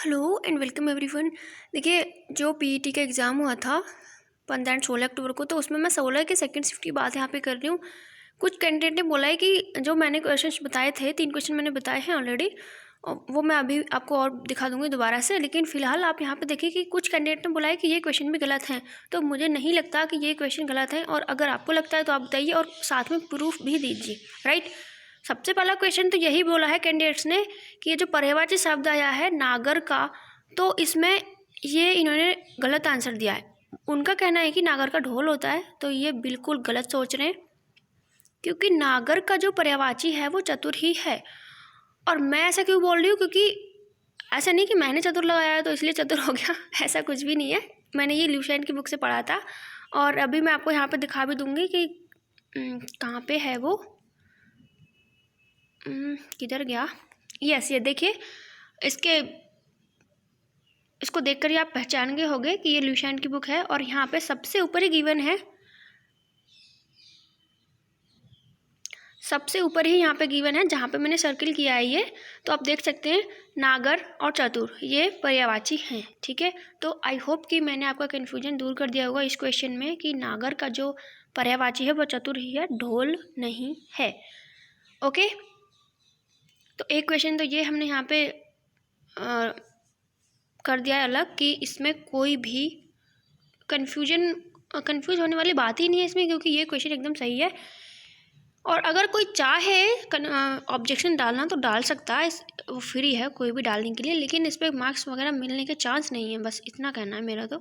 Hello and welcome everyone. देखिए, जो PET का एग्ज़ाम हुआ था 15 एंड 16 अक्टूबर को, तो उसमें मैं 16 के सेकंड शिफ्ट की बात यहाँ पे कर रही हूँ। कुछ कैंडिडेट ने बोला है कि जो मैंने क्वेश्चंस बताए थे, 3 क्वेश्चन मैंने बताए हैं ऑलरेडी, वो मैं अभी आपको और दिखा दूँगी दोबारा से। लेकिन फ़िलहाल आप यहाँ पे देखिए कि कुछ कैंडिडेट ने बोला है कि ये क्वेश्चन भी गलत हैं। तो मुझे नहीं लगता कि ये क्वेश्चन गलत है, और अगर आपको लगता है तो आप बताइए और साथ में प्रूफ भी दीजिए, राइट। सबसे पहला क्वेश्चन तो यही बोला है कैंडिडेट्स ने कि ये जो पर्यायवाची शब्द आया है नागर का, तो इसमें ये इन्होंने गलत आंसर दिया है। उनका कहना है कि नागर का ढोल होता है, तो ये बिल्कुल गलत सोच रहे हैं, क्योंकि नागर का जो पर्यायवाची है वो चतुर ही है। और मैं ऐसा क्यों बोल रही हूँ, क्योंकि ऐसा नहीं कि मैंने चतुर लगाया है तो इसलिए चतुर हो गया ऐसा कुछ भी नहीं है। मैंने ये ल्यूसेंट की बुक से पढ़ा था, और अभी मैं आपको यहाँ पे दिखा भी दूँगी कि कहाँ पे है वो, किधर गया। यस, ये देखिए, इसको देखकर ही आप पहचान गए होंगे कि ये ल्यूसेंट की बुक है। और यहाँ पे सबसे ऊपर ही गिवन है, सबसे ऊपर ही यहाँ पे गिवन है जहाँ पे मैंने सर्किल किया है ये, तो आप देख सकते हैं नागर और चतुर ये पर्यायवाची हैं, ठीक है। तो आई होप कि मैंने आपका कन्फ्यूजन दूर कर दिया होगा इस क्वेश्चन में कि नागर का जो पर्यायवाची है वो चतुर ही है, ढोल नहीं है। ओके, तो एक क्वेश्चन तो ये हमने यहाँ पे कर दिया है अलग, कि इसमें कोई भी कंफ्यूज होने वाली बात ही नहीं है इसमें, क्योंकि ये क्वेश्चन एकदम सही है। और अगर कोई चाहे ऑब्जेक्शन डालना तो डाल सकता है, वो फ्री है कोई भी डालने के लिए, लेकिन इस पर मार्क्स वगैरह मिलने के चांस नहीं है, बस इतना कहना है मेरा तो।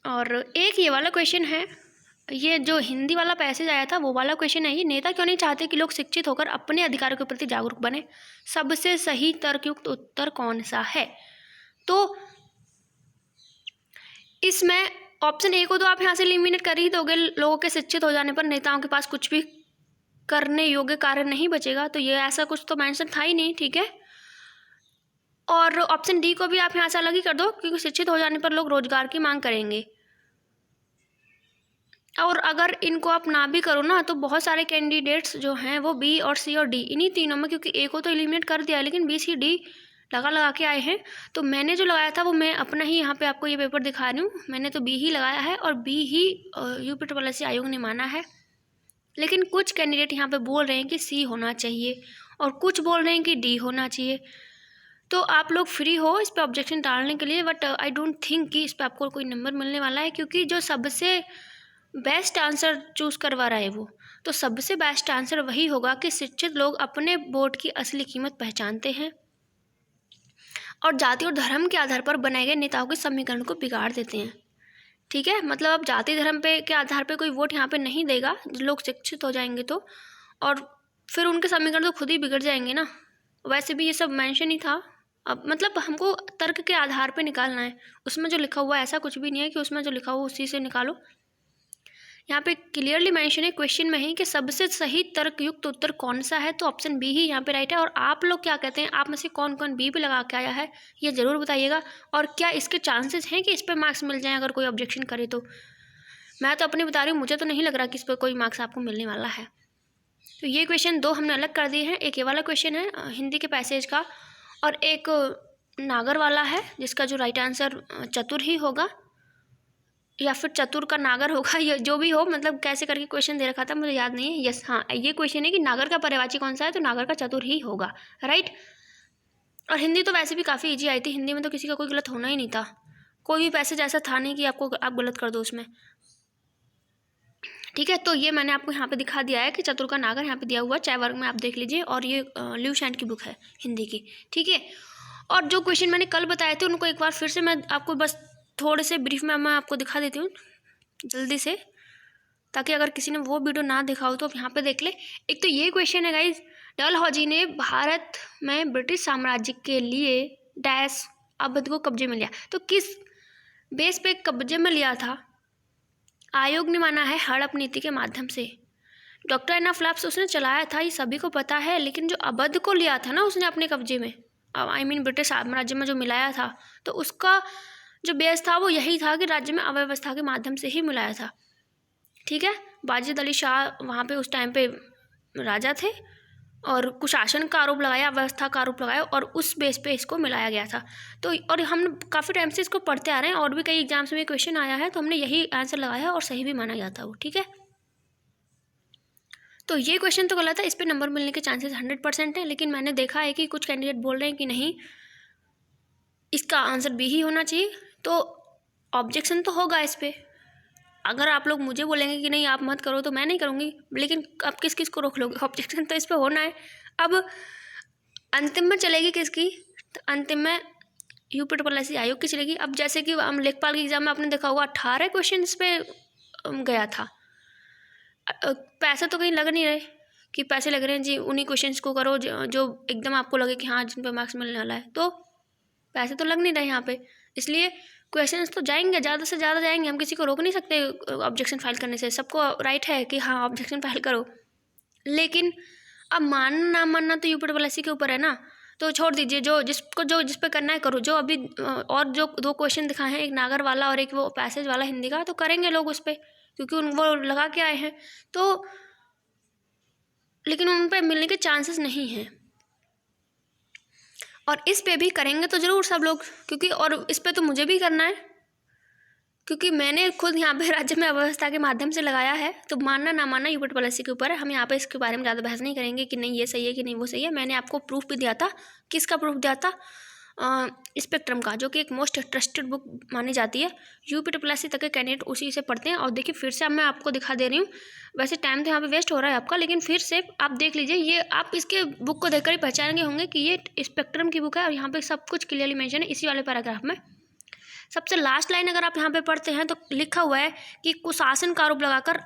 और एक ये वाला क्वेश्चन है, ये जो हिंदी वाला पैसेज आया था वो वाला क्वेश्चन है, ये नेता क्यों नहीं चाहते कि लोग शिक्षित होकर अपने अधिकारों के प्रति जागरूक बने, सबसे सही तर्कयुक्त उत्तर कौन सा है। तो इसमें ऑप्शन ए को तो आप यहाँ से एलिमिनेट कर ही दोगे, लोगों के शिक्षित हो जाने पर नेताओं के पास कुछ भी करने योग्य कार्य नहीं बचेगा, तो ये ऐसा कुछ तो मेंशन था ही नहीं, ठीक है। और ऑप्शन डी को भी आप यहाँ से अलग ही कर दो, क्योंकि शिक्षित हो जाने पर लोग रोजगार की मांग करेंगे। और अगर इनको आप ना भी करो ना, तो बहुत सारे कैंडिडेट्स जो हैं वो बी और सी और डी, इन्हीं तीनों में, क्योंकि ए को तो एलिमिनेट कर दिया है लेकिन बी सी डी लगा के आए हैं। तो मैंने जो लगाया था वो मैं अपना ही यहाँ पे आपको ये पेपर दिखा रही हूँ, मैंने तो बी ही लगाया है, और बी ही यूपीट्रिपल आयोग ने माना है। लेकिन कुछ कैंडिडेट यहाँ पे बोल रहे हैं कि सी होना चाहिए, और कुछ बोल रहे हैं कि डी होना चाहिए। तो आप लोग फ्री हो इस पर ऑब्जेक्शन डालने के लिए, बट आई डोंट थिंक कि इस पर आपको कोई नंबर मिलने वाला है, क्योंकि जो सबसे बेस्ट आंसर चूज़ करवा रहा है वो, तो सबसे बेस्ट आंसर वही होगा कि शिक्षित लोग अपने वोट की असली कीमत पहचानते हैं और जाति और धर्म के आधार पर बनाए गए नेताओं के समीकरण को बिगाड़ देते हैं, ठीक है। मतलब अब जाति धर्म पे के आधार पे कोई वोट यहाँ पे नहीं देगा, लोग शिक्षित हो जाएंगे तो, और फिर उनके समीकरण तो खुद ही बिगड़ जाएंगे ना। वैसे भी ये सब मेंशन ही था। अब मतलब हमको तर्क के आधार पे निकालना है, उसमें जो लिखा हुआ है ऐसा कुछ भी नहीं है कि उसमें जो लिखा हुआ उसी से निकालो। यहाँ पे क्लियरली मेंशन है क्वेश्चन में ही कि सबसे सही तर्कयुक्त उत्तर कौन सा है, तो ऑप्शन बी ही यहाँ पे राइट है। और आप लोग क्या कहते हैं, आप में से कौन कौन बी पे लगा के आया है ये ज़रूर बताइएगा, और क्या इसके चांसेस हैं कि इस पर मार्क्स मिल जाएं अगर कोई ऑब्जेक्शन करे तो। मैं तो अपनी बता रही हूँ, मुझे तो नहीं लग रहा कि इस पर कोई मार्क्स आपको मिलने वाला है। तो ये क्वेश्चन दो हमने अलग कर दिए हैं, एक ये वाला क्वेश्चन है हिंदी के पैसेज का, और एक नागर वाला है जिसका जो राइट आंसर चतुर ही होगा, या फिर चतुर का नागर होगा, या जो भी हो, मतलब कैसे करके क्वेश्चन दे रखा था मुझे याद नहीं है। यस, हाँ, ये क्वेश्चन है कि नागर का पर्यायवाची कौन सा है, तो नागर का चतुर ही होगा, राइट। और हिंदी तो वैसे भी काफ़ी इजी आई थी, हिंदी में तो किसी का कोई गलत होना ही नहीं था, कोई भी पैसेज ऐसा था नहीं कि आप गलत कर दो उसमें, ठीक है। तो ये मैंने आपको यहाँ पे दिखा दिया है कि चतुर का नागर यहाँ पे दिया हुआ है, चाहे वर्ग में आप देख लीजिए, और ये ल्यूसेंट की बुक है हिंदी की, ठीक है। और जो क्वेश्चन मैंने कल बताए थे उनको एक बार फिर से मैं आपको बस थोड़े से ब्रीफ में मैं आपको दिखा देती हूँ जल्दी से, ताकि अगर किसी ने वो वीडियो ना देखा हो तो आप यहाँ पे देख ले। एक तो ये क्वेश्चन है गाइज, डलहौजी ने भारत में ब्रिटिश साम्राज्य के लिए डैश अवध को कब्जे में लिया, तो किस बेस पे कब्जे में लिया था। आयोग ने माना है हड़प नीति के माध्यम से। डॉक्टर एना फ्लैप्स उसने चलाया था, ये सभी को पता है, लेकिन जो अवध को लिया था ना उसने अपने कब्जे में, आई मीन ब्रिटिश साम्राज्य में जो मिलाया था, तो उसका जो बेस था वो यही था कि राज्य में अव्यवस्था के माध्यम से ही मिलाया था, ठीक है। वाजिद अली शाह वहाँ पे उस टाइम पे राजा थे, और कुशासन का आरोप लगाया, अव्यवस्था का आरोप लगाया और उस बेस पे इसको मिलाया गया था। तो और हम काफ़ी टाइम से इसको पढ़ते आ रहे हैं और भी कई एग्जाम्स में क्वेश्चन आया है, तो हमने यही आंसर लगाया और सही भी माना जाता है वो। ठीक है, तो ये क्वेश्चन तो गलत है, इस पर नंबर मिलने के चांसेस 100% है, लेकिन मैंने देखा है कि कुछ कैंडिडेट बोल रहे हैं कि नहीं, इसका आंसर बी ही होना चाहिए। तो ऑब्जेक्शन तो होगा इस पर। अगर आप लोग मुझे बोलेंगे कि नहीं आप मत करो तो मैं नहीं करूँगी, लेकिन अब किस किस को रोक लोगे? ऑब्जेक्शन तो इस पर होना है। अब अंतिम में चलेगी किसकी? तो अंतिम में यूपीएससी आयोग की चलेगी। अब जैसे कि हम लेखपाल के एग्जाम में आपने देखा होगा 18 क्वेश्चन पे गया था। पैसे तो कहीं लग नहीं रहे कि पैसे लग रहे हैं जी, उन्हीं क्वेश्चंस को करो जो एकदम आपको लगे कि हाँ जिन पे मार्क्स मिलने वाला है, तो पैसे तो लग नहीं रहे यहाँ पे, इसलिए क्वेश्चंस तो जाएंगे, ज़्यादा से ज़्यादा जाएंगे। हम किसी को रोक नहीं सकते ऑब्जेक्शन फाइल करने से, सबको राइट है कि हाँ ऑब्जेक्शन फाइल करो। लेकिन अब मानना ना मानना तो यूपीएससी के ऊपर है ना, तो छोड़ दीजिए, जिस पे करना है करो। जो अभी और जो 2 क्वेश्चन दिखाए हैं, एक नागर वाला और एक वो पैसेज वाला हिंदी का, तो करेंगे लोग उस पर, क्योंकि वो लगा के आए हैं। तो लेकिन उन पे मिलने के चांसेस नहीं हैं, और इस पे भी करेंगे तो ज़रूर सब लोग, क्योंकि और इस पे तो मुझे भी करना है, क्योंकि मैंने खुद यहाँ पे राज्य में अव्यवस्था के माध्यम से लगाया है। तो मानना ना मानना यूपीएससी के ऊपर है, हम यहाँ पे इसके बारे में ज़्यादा बहस नहीं करेंगे कि नहीं ये सही है कि नहीं वो सही है। मैंने आपको प्रूफ भी दिया था, किसका प्रूफ दिया था? स्पेक्ट्रम का, जो कि एक मोस्ट ट्रस्टेड बुक मानी जाती है। यूपीएससी तक के कैंडिडेट उसी से पढ़ते हैं। और देखिए फिर से अब मैं आपको दिखा दे रही हूँ, वैसे टाइम तो यहाँ पे वेस्ट हो रहा है आपका, लेकिन फिर से आप देख लीजिए, ये आप इसके बुक को देखकर ही पहचानेंगे होंगे कि ये स्पेक्ट्रम की बुक है, और यहाँ पे सब कुछ क्लियरली मेंशन है इसी वाले पैराग्राफ में। सबसे लास्ट लाइन अगर आप यहाँ पे पढ़ते हैं तो लिखा हुआ है कि कुशासन का आरोप लगाकर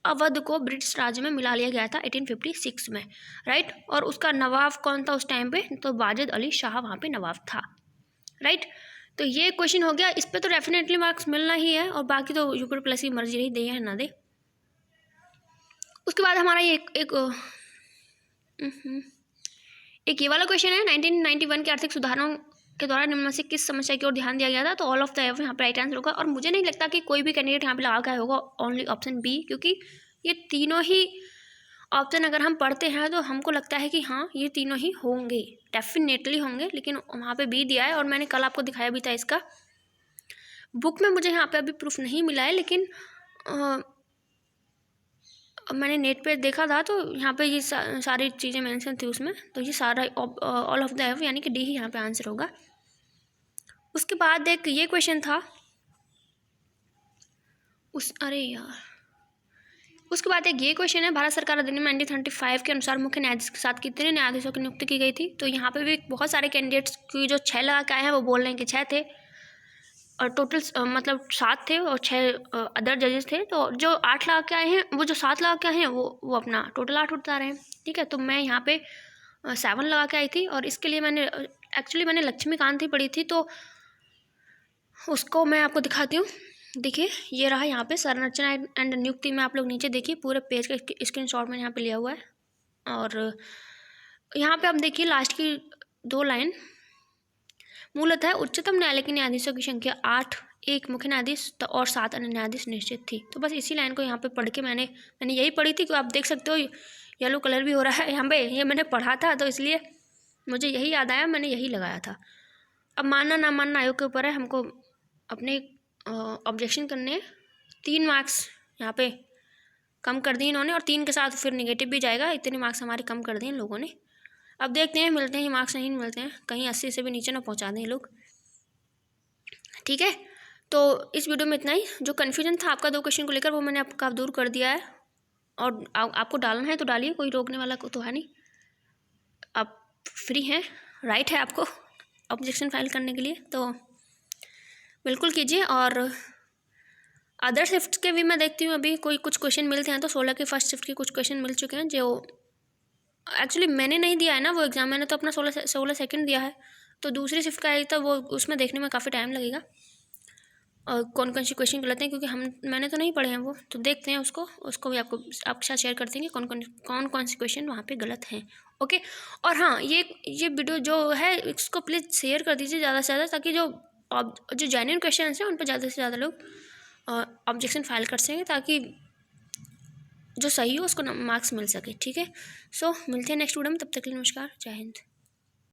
अवध को ब्रिटिश राज्य में मिला लिया गया था 1856 में, राइट। और उसका नवाब कौन था उस टाइम पे? तो वाजिद अली शाह वहाँ पे नवाब था, राइट। तो ये क्वेश्चन हो गया, इस पर तो डेफिनेटली मार्क्स मिलना ही है, और बाकी तो यूपीएससी की मर्जी रही, दे या ना दे। उसके बाद हमारा ये एक ये वाला क्वेश्चन है, 1991 के आर्थिक सुधारों के द्वारा निम्न में से किस समस्या की ओर ध्यान दिया गया था? तो ऑल ऑफ द एबव यहाँ पे राइट आंसर होगा। और मुझे नहीं लगता कि कोई भी कैंडिडेट यहाँ पे लगा गया होगा ओनली ऑप्शन बी, क्योंकि ये तीनों ही ऑप्शन अगर हम पढ़ते हैं तो हमको लगता है कि हाँ ये तीनों ही होंगे, डेफिनेटली होंगे। लेकिन वहाँ पे बी दिया है, और मैंने कल आपको दिखाया भी था इसका। बुक में मुझे यहाँ पे अभी प्रूफ नहीं मिला है, लेकिन मैंने नेट पे देखा था, तो यहाँ पे ये सारी चीज़ें मेंशन थी उसमें, तो ये सारा ऑल ऑफ द एबव यानी कि डी ही यहाँ पे आंसर होगा। उसके बाद एक ये क्वेश्चन था उसके बाद एक ये क्वेश्चन है, भारत सरकार अधिनियम 1935 के अनुसार मुख्य न्यायाधीश के साथ कितने न्यायाधीशों की नियुक्ति की गई थी? तो यहाँ पे भी बहुत सारे कैंडिडेट्स की जो 6 लगा के आए हैं वो बोल रहे हैं कि 6 थे, और टोटल मतलब 7 थे और 6 अदर जजेस थे। तो जो 8 लगा के आए हैं, वो जो 7 लगा के आए हैं वो अपना टोटल 8 बता रहे हैं, ठीक है। तो मैं यहाँ पे 7 लगा के आई थी, और इसके लिए मैंने लक्ष्मीकांत ही पढ़ी थी, तो उसको मैं आपको दिखाती हूँ। देखिए ये रहा यहाँ पे संरचना एंड नियुक्ति में, आप लोग नीचे देखिए पूरे पेज का स्क्रीनशॉट में यहाँ पे लिया हुआ है। और यहाँ पे आप देखिए लास्ट की 2 लाइन, मूलतः उच्चतम न्यायालय के न्यायाधीशों की संख्या 8, 1 मुख्य न्यायाधीश और 7 अन्य न्यायाधीश निश्चित थी। तो बस इसी लाइन को यहाँ पे पढ़ के मैंने यही पढ़ी थी, कि आप देख सकते हो येलो कलर भी हो रहा है यहाँ पे, ये मैंने पढ़ा था, तो इसलिए मुझे यही याद आया, मैंने यही लगाया था। अब मानना ना मानना आयोग के ऊपर है, हमको अपने ऑब्जेक्शन करने 3 मार्क्स यहाँ पे कम कर दिए इन्होंने, और 3 के साथ फिर नेगेटिव भी जाएगा, इतने मार्क्स हमारे कम कर दिए इन लोगों ने। अब देखते हैं मिलते हैं मार्क्स, नहीं मिलते हैं, कहीं 80 से भी नीचे ना पहुँचा दें लोग, ठीक है। तो इस वीडियो में इतना ही। जो कन्फ्यूजन था आपका 2 क्वेश्चन को लेकर, वो मैंने आपका दूर कर दिया है, और आपको डालना है तो डालिए, कोई रोकने वाला तो है नहीं, आप फ्री हैं, राइट है आपको ऑब्जेक्शन फाइल करने के लिए, तो बिल्कुल कीजिए। और अदर शिफ्ट के भी मैं देखती हूँ, अभी कुछ क्वेश्चन मिलते हैं, तो 16 के फर्स्ट शिफ्ट के कुछ क्वेश्चन मिल चुके हैं, जो एक्चुअली मैंने नहीं दिया है ना वो एग्ज़ाम, मैंने तो अपना 16 सेकंड दिया है, तो दूसरी शिफ्ट का है, तो वो उसमें देखने में काफ़ी टाइम लगेगा, और कौन कौन से क्वेश्चन गलत हैं, क्योंकि मैंने तो नहीं पढ़े हैं वो, तो देखते हैं उसको भी आपके साथ शेयर कर देंगे कौन कौन से क्वेश्चन वहाँ पे गलत हैं, ओके। और हाँ, ये वीडियो जो है इसको प्लीज़ शेयर कर दीजिए ज़्यादा से ज़्यादा, ताकि जो जेन्युइन क्वेश्चन हैं उन पर ज़्यादा से ज़्यादा लोग ऑब्जेक्शन फाइल कर सकें, ताकि जो सही हो उसको मार्क्स मिल सके। ठीक है, सो मिलते हैं नेक्स्ट वीडियो में, तब तक के लिए नमस्कार, जय हिंद।